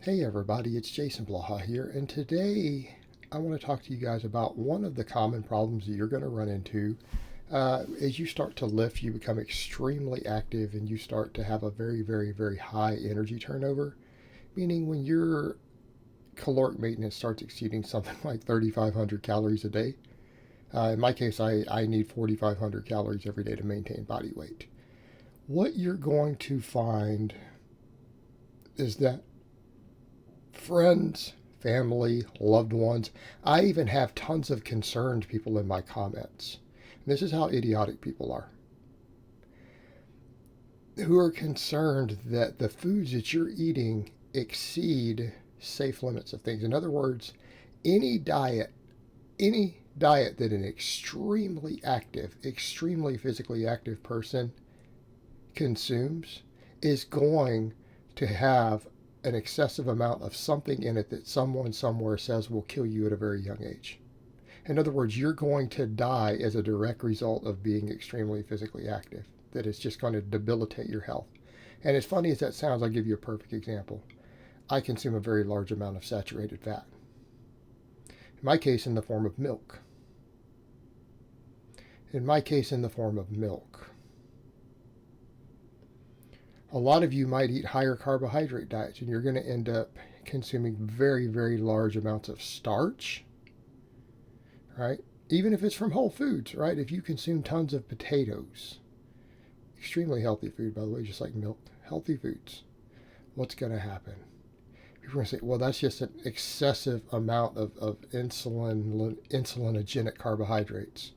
Hey everybody, it's Jason Blaha here, and today I want to talk to you guys about one of the common problems that you're going to run into. As you start to lift, you become extremely active and you start to have a very high energy turnover, meaning when your caloric maintenance starts exceeding something like 3,500 calories a day. In my case, I need 4,500 calories every day to maintain body weight. What you're going to find is that friends, family, loved ones. I even have tons of concerned people in my comments. And this is how idiotic people are. Who are concerned that the foods that you're eating exceed safe limits of things. In other words, any diet, any diet that an extremely active, extremely physically active person consumes is going to have an excessive amount of something in it that someone somewhere says will kill you at a very young age. In other words, you're going to die as a direct result of being extremely physically active, that it's just going to debilitate your health. And as funny as that sounds, I'll give you a perfect example. I consume a very large amount of saturated fat. In my case, in the form of milk. A lot of you might eat higher carbohydrate diets, and you're going to end up consuming very large amounts of starch, right? Even if it's from whole foods, right? If you consume tons of potatoes, extremely healthy food, by the way, just like milk, healthy foods, what's going to happen? People are going to say, well, that's just an excessive amount of insulinogenic carbohydrates.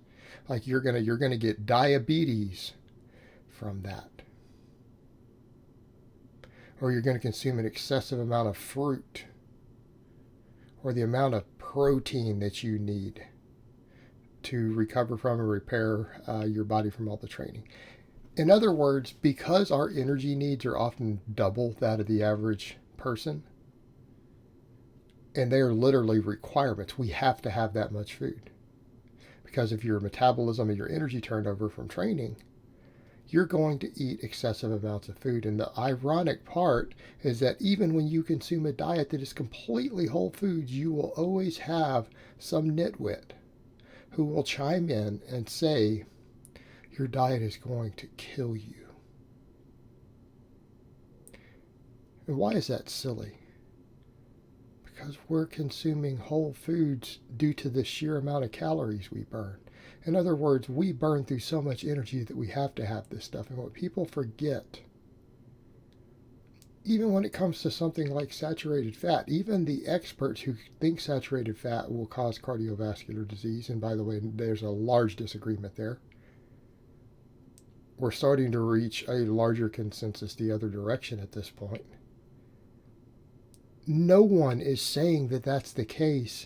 Like you're gonna get diabetes from that. Or you're going to consume an excessive amount of fruit, or the amount of protein that you need to recover from and repair your body from all the training. In other words, because our energy needs are often double that of the average person, and they are literally requirements, we have to have that much food. Because of your metabolism and your energy turnover from training, you're going to eat excessive amounts of food. And the ironic part is that even when you consume a diet that is completely whole foods, you will always have some nitwit who will chime in and say, your diet is going to kill you. And why is that silly? Because we're consuming whole foods due to the sheer amount of calories we burn. In other words, we burn through so much energy that we have to have this stuff. And what people forget, even when it comes to something like saturated fat, even the experts who think saturated fat will cause cardiovascular disease, and by the way, there's a large disagreement there. We're starting to reach a larger consensus the other direction at this point. No one is saying that that's the case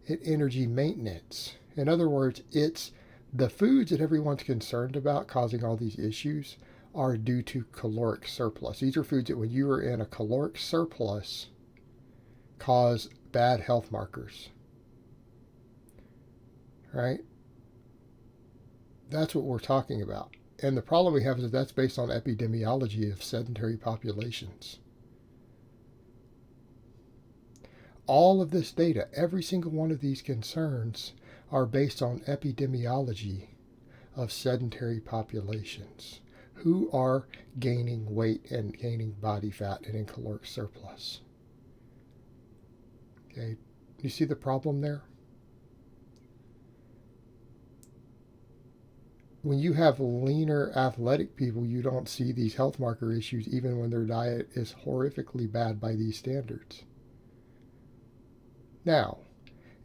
in energy maintenance. In other words, it's the foods that everyone's concerned about causing all these issues are due to caloric surplus. These are foods that when you are in a caloric surplus cause bad health markers. Right? That's what we're talking about. And the problem we have is that that's based on epidemiology of sedentary populations. All of this data, every single one of these concerns are based on epidemiology of sedentary populations who are gaining weight and gaining body fat and in caloric surplus. Okay, you see the problem there? When you have leaner athletic people, you don't see these health marker issues even when their diet is horrifically bad by these standards. Now,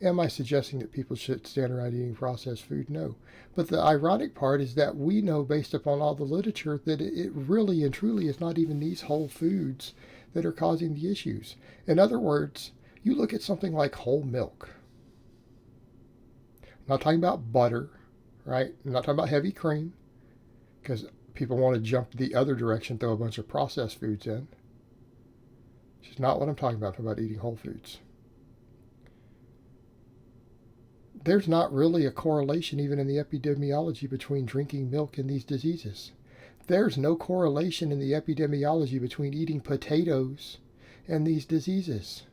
am I suggesting that people should stand around eating processed food? No. But the ironic part is that we know, based upon all the literature, that it really and truly is not even these whole foods that are causing the issues. In other words, you look at something like whole milk. I'm not talking about butter, right? I'm not talking about heavy cream, because people want to jump the other direction, throw a bunch of processed foods in. Which is not what I'm talking about. I'm talking about eating whole foods. There's not really a correlation even in the epidemiology between drinking milk and these diseases. There's no correlation in the epidemiology between eating potatoes and these diseases.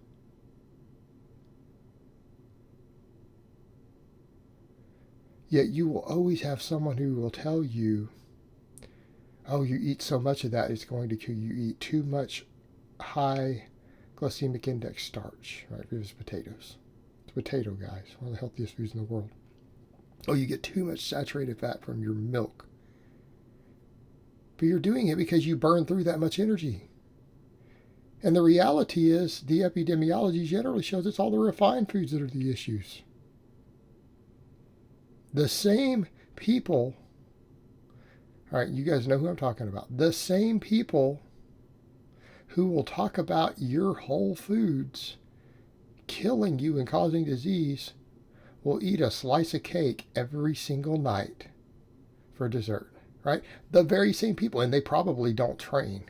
Yet you will always have someone who will tell you, oh, you eat so much of that, it's going to kill you. You eat too much high glycemic index starch, right? It was potatoes. It's potato, guys, one of the healthiest foods in the world. Oh, you get too much saturated fat from your milk. But you're doing it because you burn through that much energy. And the reality is, the epidemiology generally shows it's all the refined foods that are the issues. The same people, all right, you guys know who I'm talking about. The same people who will talk about your whole foods killing you and causing disease will eat a slice of cake every single night for dessert, right? The very same people, and they probably don't train.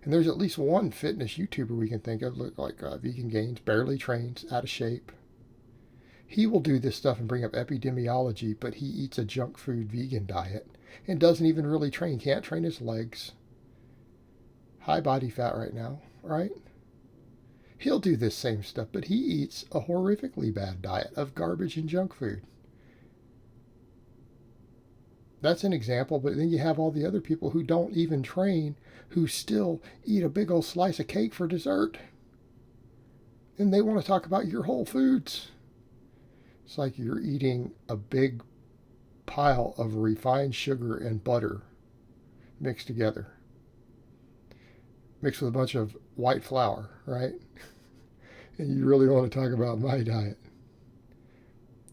And there's at least one fitness YouTuber we can think of, look like Vegan Gains, barely trains, out of shape. He will do this stuff and bring up epidemiology, but he eats a junk food vegan diet and doesn't even really train, can't train his legs. High body fat right now, right? He'll do this same stuff, but he eats a horrifically bad diet of garbage and junk food. That's an example, but then you have all the other people who don't even train, who still eat a big old slice of cake for dessert. And they want to talk about your whole foods. It's like you're eating a big pile of refined sugar and butter mixed together. Mixed with a bunch of white flour, right? And you really want to talk about my diet.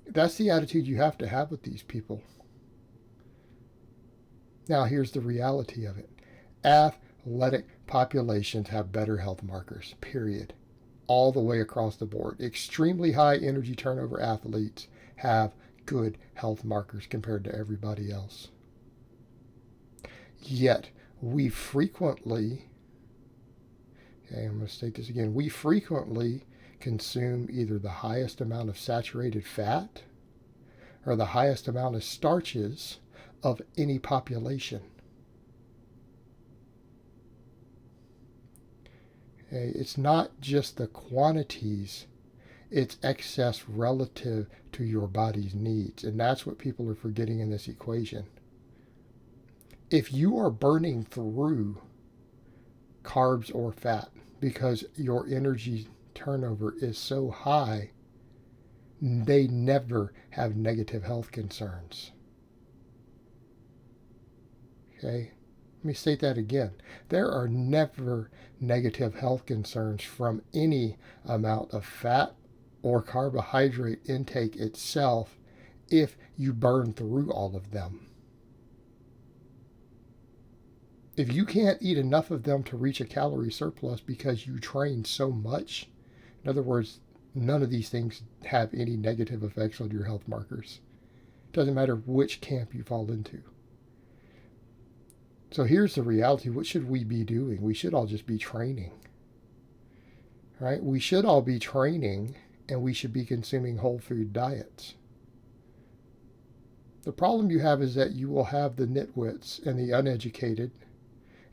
That's the attitude you have to have with these people. Now, here's the reality of it. Athletic populations have better health markers, period. All the way across the board. Extremely high energy turnover athletes have good health markers compared to everybody else. Yet, we frequently, okay, I'm going to state this again, we frequently consume either the highest amount of saturated fat or the highest amount of starches of any population. Okay, it's not just the quantities, it's excess relative to your body's needs. And that's what people are forgetting in this equation. If you are burning through carbs or fat because your energy turnover is so high, they never have negative health concerns. Okay? Let me state that again. There are never negative health concerns from any amount of fat or carbohydrate intake itself if you burn through all of them. If you can't eat enough of them to reach a calorie surplus because you train so much, in other words, none of these things have any negative effects on your health markers. It doesn't matter which camp you fall into. So here's the reality. What should we be doing? We should all just be training. Right? We should all be training, and we should be consuming whole food diets. The problem you have is that you will have the nitwits and the uneducated,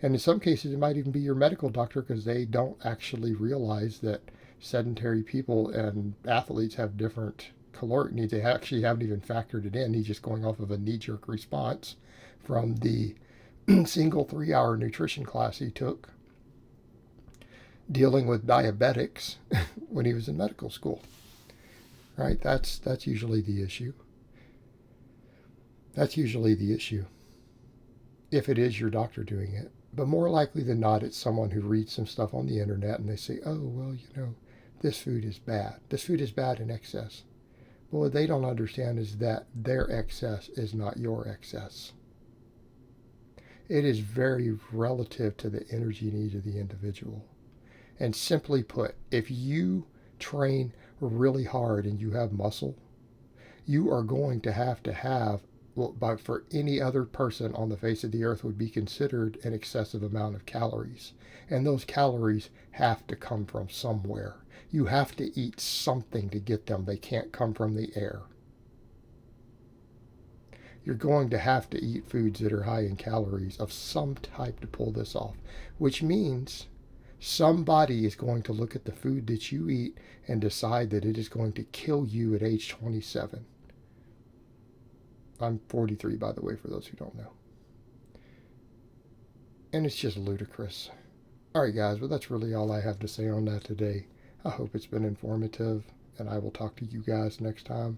and in some cases it might even be your medical doctor, because they don't actually realize that sedentary people and athletes have different caloric needs. They actually haven't even factored it in. He's just going off of a knee-jerk response from the single 3-hour nutrition class he took dealing with diabetics when he was in medical school. Right? That's usually the issue. That's usually the issue. If it is your doctor doing it. But more likely than not, it's someone who reads some stuff on the internet and they say, oh, well, this food is bad. This food is bad in excess. But what they don't understand is that their excess is not your excess. It is very relative to the energy needs of the individual. And simply put, if you train really hard and you have muscle, you are going to have what for any other person on the face of the earth would be considered an excessive amount of calories. And those calories have to come from somewhere. You have to eat something to get them. They can't come from the air. you're going to have to eat foods that are high in calories of some type to pull this off, which means somebody is going to look at the food that you eat and decide that it is going to kill you at age 27. I'm 43, by the way, for those who don't know. And it's just ludicrous. Alright, guys, well, that's really all I have to say on that today. I hope it's been informative, and I will talk to you guys next time.